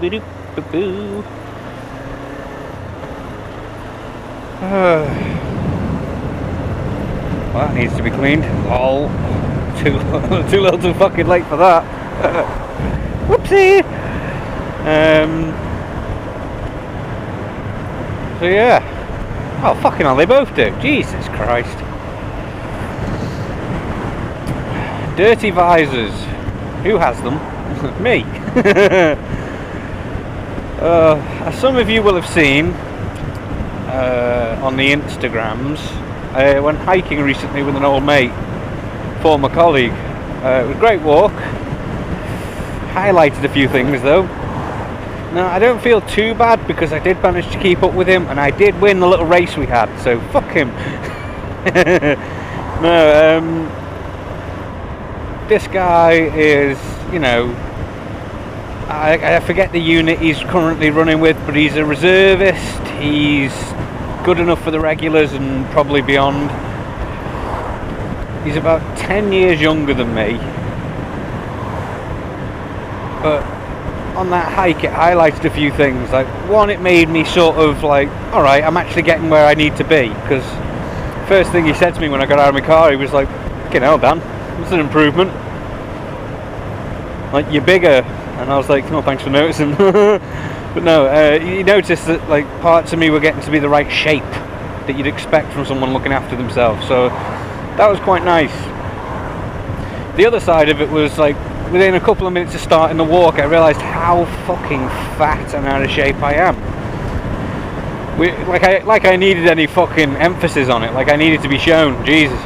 Boo-boo. Well, that needs to be cleaned. Lol. Too little too fucking late for that. Whoopsie! So yeah. Oh, fucking hell, they both do. Jesus Christ. Dirty visors. Who has them? Me. As some of you will have seen on the Instagrams, I went hiking recently with an old mate, former colleague. It was a great walk. Highlighted a few things though. Now, I don't feel too bad because I did manage to keep up with him and I did win the little race we had, so fuck him. No, this guy is, you know, I forget the unit he's currently running with, but he's a reservist. He's good enough for the regulars and probably beyond. He's about 10 years younger than me. But on that hike it highlighted a few things. Like, one, it made me sort of like, alright, I'm actually getting where I need to be. Because first thing he said to me when I got out of my car, he was like, fucking hell, Dan, that's an improvement. Like, you're bigger. And I was like, no, thanks for noticing. But no, you noticed that like parts of me were getting to be the right shape that you'd expect from someone looking after themselves. So that was quite nice. The other side of it was like, within a couple of minutes of starting the walk, I realised how fucking fat and out of shape I am. Like I needed any fucking emphasis on it. Like I needed to be shown. Jesus.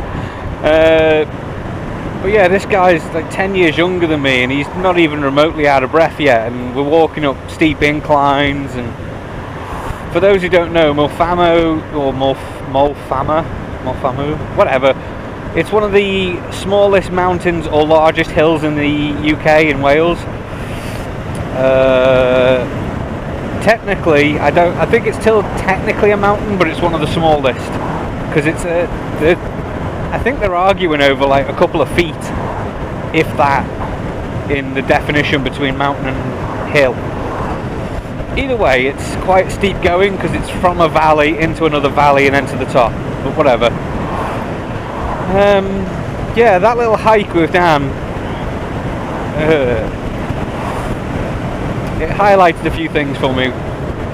But yeah, this guy's like 10 years younger than me, and he's not even remotely out of breath yet. And we're walking up steep inclines. And for those who don't know, Mulfamo or Mulfamo, whatever. It's one of the smallest mountains or largest hills in the UK, in Wales. Technically, I think it's still technically a mountain, but it's one of the smallest because it's I think they're arguing over like a couple of feet, if that, in the definition between mountain and hill. Either way, it's quite steep going because it's from a valley into another valley and then to the top. But whatever. Yeah, that little hike with Dan, it highlighted a few things for me.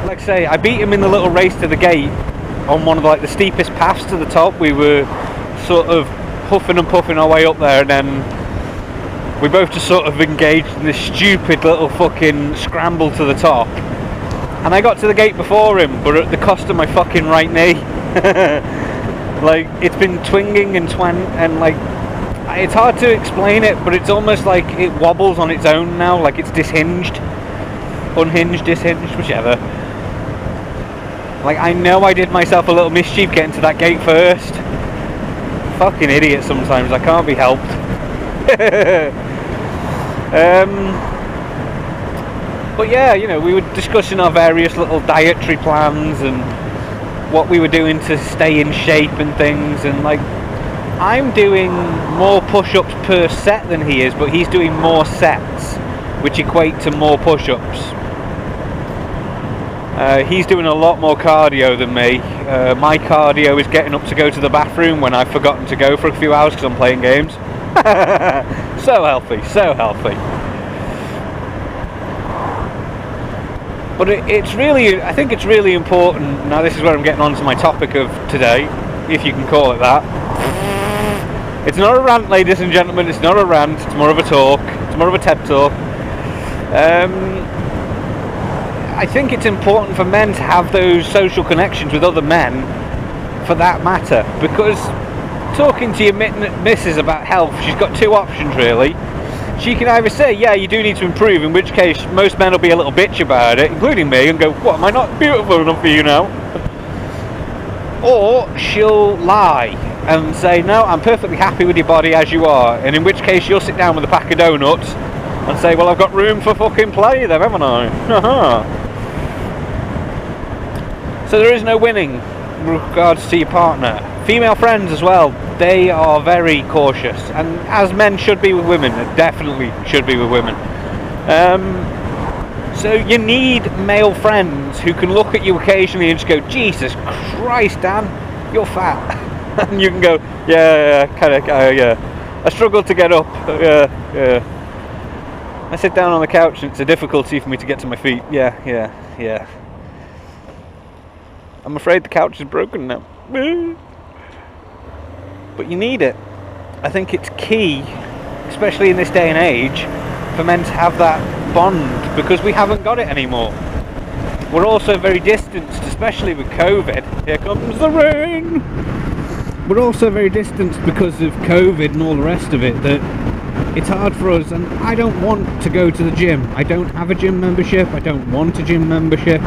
Like I say, I beat him in the little race to the gate on one of like the steepest paths to the top. We were sort of huffing and puffing our way up there, and then we both just sort of engaged in this stupid little fucking scramble to the top. And I got to the gate before him, but at the cost of my fucking right knee. Like, it's been twinging and like, it's hard to explain it, but it's almost like it wobbles on its own now, like it's unhinged, whichever. Like, I know I did myself a little mischief getting to that gate first. Fucking idiot sometimes, I can't be helped. But yeah, you know, we were discussing our various little dietary plans and what we were doing to stay in shape and things, and like, I'm doing more push-ups per set than he is, but he's doing more sets, which equate to more push-ups. He's doing a lot more cardio than me. My cardio is getting up to go to the bathroom when I've forgotten to go for a few hours because I'm playing games. So healthy, so healthy. But I think it's really important. Now this is where I'm getting on to my topic of today, if you can call it that. It's not a rant, ladies and gentlemen, it's not a rant, it's more of a talk, it's more of a TED talk. I think it's important for men to have those social connections with other men, for that matter, because talking to your missus about health, she's got two options really. She can either say, yeah, you do need to improve, in which case most men will be a little bitch about it, including me, and go, what, am I not beautiful enough for you now? Or she'll lie and say, no, I'm perfectly happy with your body as you are, and in which case you'll sit down with a pack of donuts and say, well, I've got room for fucking play then, haven't I? So there is no winning in regards to your partner. Female friends as well, they are very cautious, and as men should be with women, definitely should be with women. So you need male friends who can look at you occasionally and just go, Jesus Christ, Dan, you're fat. And you can go, yeah, yeah. I struggle to get up. Yeah. I sit down on the couch and it's a difficulty for me to get to my feet. Yeah. I'm afraid the couch is broken now. But you need it. I think it's key, especially in this day and age, for men to have that bond, because we haven't got it anymore. We're also very distanced, especially with COVID. Here comes the rain! We're also very distanced because of COVID and all the rest of it, that it's hard for us, and I don't want to go to the gym. I don't have a gym membership. I don't want a gym membership.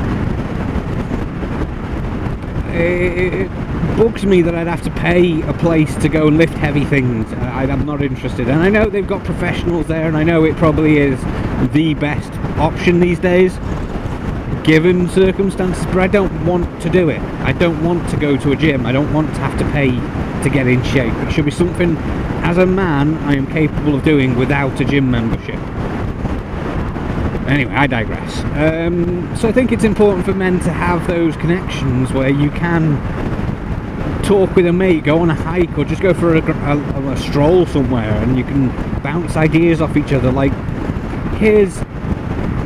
It bugs me that I'd have to pay a place to go and lift heavy things. I'm not interested. And I know they've got professionals there, and I know it probably is the best option these days, given circumstances, but I don't want to do it. I don't want to go to a gym. I don't want to have to pay to get in shape. It should be something, as a man, I am capable of doing without a gym membership. Anyway, I digress. So I think it's important for men to have those connections where you can talk with a mate, go on a hike, or just go for a stroll somewhere, and you can bounce ideas off each other. Like, here's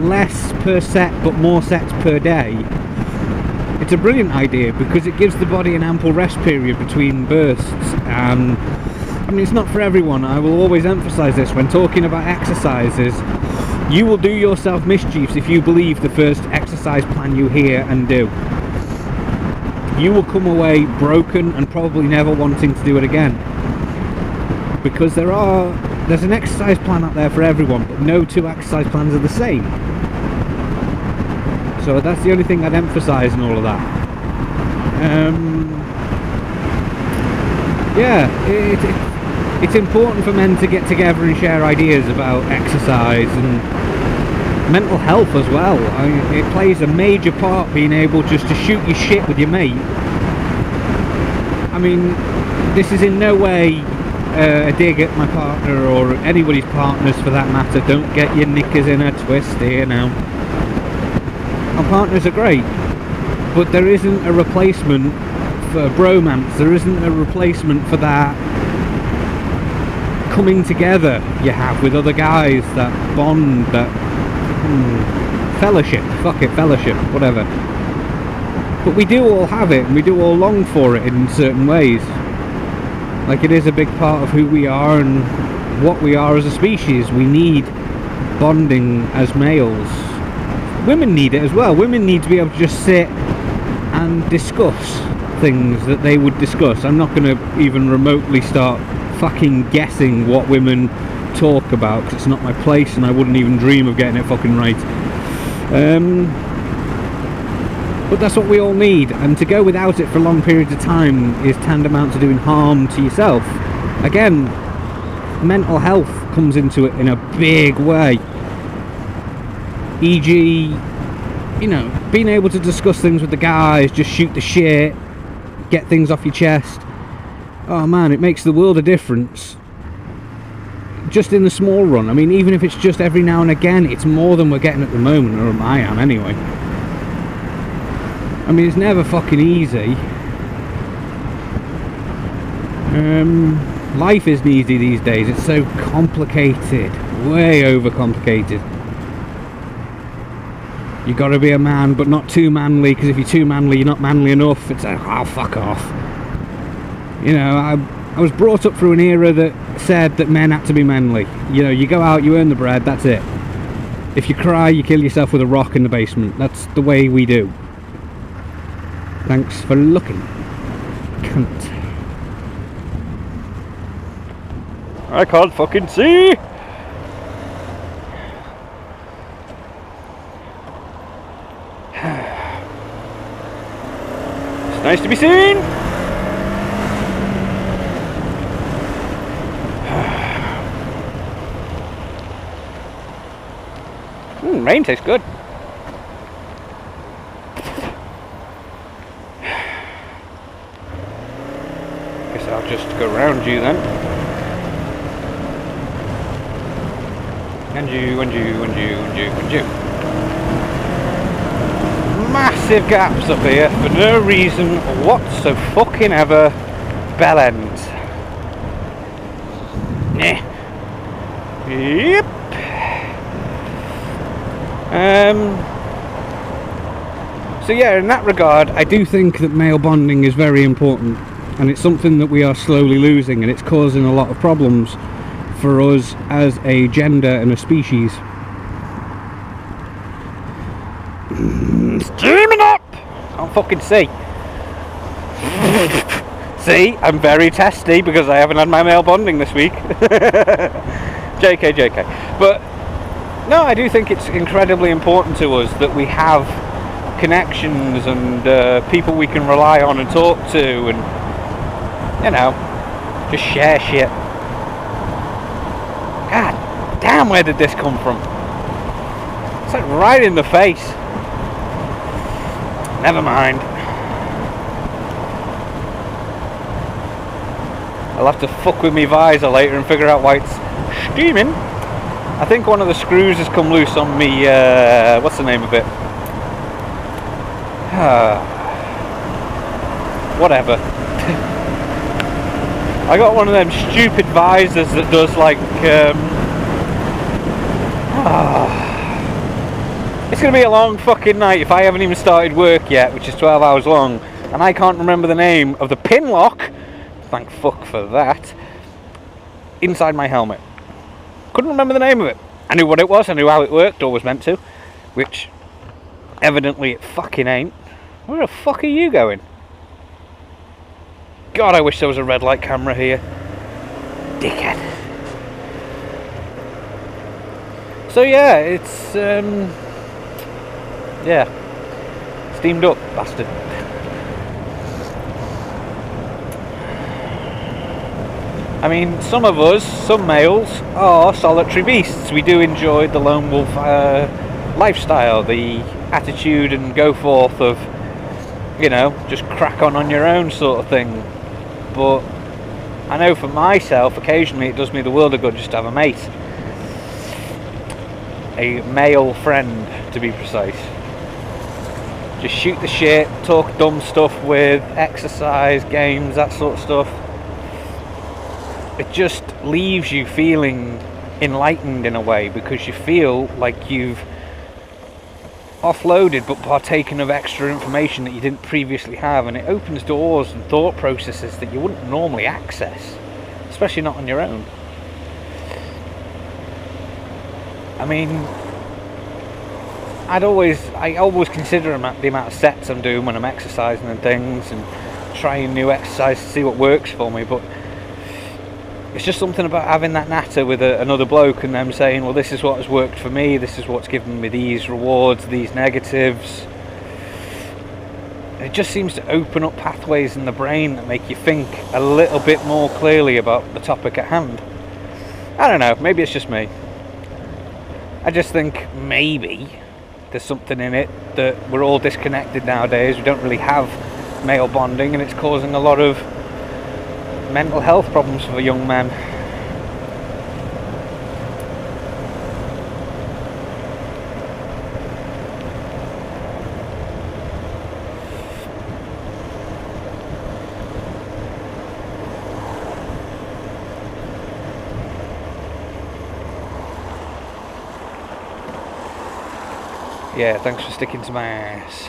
less per set but more sets per day. It's a brilliant idea because it gives the body an ample rest period between bursts. I mean, it's not for everyone. I will always emphasize this when talking about exercises. You will do yourself mischiefs if you believe the first exercise plan you hear and do. You will come away broken and probably never wanting to do it again, because there's an exercise plan out there for everyone, but no two exercise plans are the same. So that's the only thing I'd emphasise in all of that. It's important for men to get together and share ideas about exercise and mental health as well. It plays a major part, being able just to shoot your shit with your mate. I mean, this is in no way a dig at my partner or anybody's partners for that matter. Don't get your knickers in a twist here now. Our partners are great, but there isn't a replacement for bromance. There isn't a replacement for that coming together you have with other guys, that bond, that fellowship, fellowship, whatever. But we do all have it, and we do all long for it in certain ways. Like, it is a big part of who we are and what we are as a species. We need bonding as males. Women need it as well. Women need to be able to just sit and discuss things that they would discuss. I'm not going to even remotely start fucking guessing what women talk about, because it's not my place and I wouldn't even dream of getting it fucking right. But that's what we all need, and to go without it for long periods of time is tantamount to doing harm to yourself. Again, mental health comes into it in a big way. E.g., you know, being able to discuss things with the guys, just shoot the shit, get things off your chest. Oh man, it makes the world a difference. Just in the small run. I mean, even if it's just every now and again, it's more than we're getting at the moment, or I am anyway. I mean, it's never fucking easy. Life isn't easy these days. It's so complicated, way overcomplicated. You gotta be a man, but not too manly, because if you're too manly, you're not manly enough. It's like, oh, fuck off. You know, I was brought up through an era that said that men had to be manly. You know, you go out, you earn the bread, that's it. If you cry, you kill yourself with a rock in the basement. That's the way we do. Thanks for looking, cunt. I can't fucking see! It's nice to be seen! Rain tastes good. Guess I'll just go round you then. And you, and you, and you, and you, and you. massive gaps up here for no reason whatsoever. Bell ends. Yep. So yeah, in that regard, I do think that male bonding is very important, and it's something that we are slowly losing, and it's causing a lot of problems for us as a gender and a species. Steaming up! Can't fucking see. See, I'm very testy because I haven't had my male bonding this week. JK. But no, I do think it's incredibly important to us that we have connections and people we can rely on and talk to, and you know, just share shit. God damn, where did this come from? It's like right in the face. Never mind. I'll have to fuck with my visor later and figure out why it's steaming. I think one of the screws has come loose on me, what's the name of it? Whatever. I got one of them stupid visors that does like it's gonna be a long fucking night if I haven't even started work yet, which is 12 hours long, and I can't remember the name of the pin lock, thank fuck for that, inside my helmet. Couldn't remember the name of it. I knew what it was, I knew how it worked, or was meant to, which evidently it fucking ain't. Where the fuck are you going? God, I wish there was a red light camera here. Dickhead. So yeah, it's yeah, steamed up, bastard. I mean, some of us, some males, are solitary beasts. We do enjoy the lone wolf lifestyle, the attitude and go forth of, you know, just crack on your own sort of thing. But I know for myself, occasionally it does me the world of good just to have a mate. A male friend, to be precise. Just shoot the shit, talk dumb stuff with, exercise, games, that sort of stuff. It just leaves you feeling enlightened in a way, because you feel like you've offloaded but partaken of extra information that you didn't previously have, and it opens doors and thought processes that you wouldn't normally access, especially not on your own. I mean, I always consider the amount of sets I'm doing when I'm exercising and things, and trying new exercise to see what works for me, but it's just something about having that natter with another bloke and them saying, well, this is what has worked for me, this is what's given me these rewards, these negatives. It just seems to open up pathways in the brain that make you think a little bit more clearly about the topic at hand. I don't know, maybe it's just me. I just think maybe there's something in it that we're all disconnected nowadays. We don't really have male bonding, and it's causing a lot of mental health problems for young men. Yeah, thanks for sticking to my ass.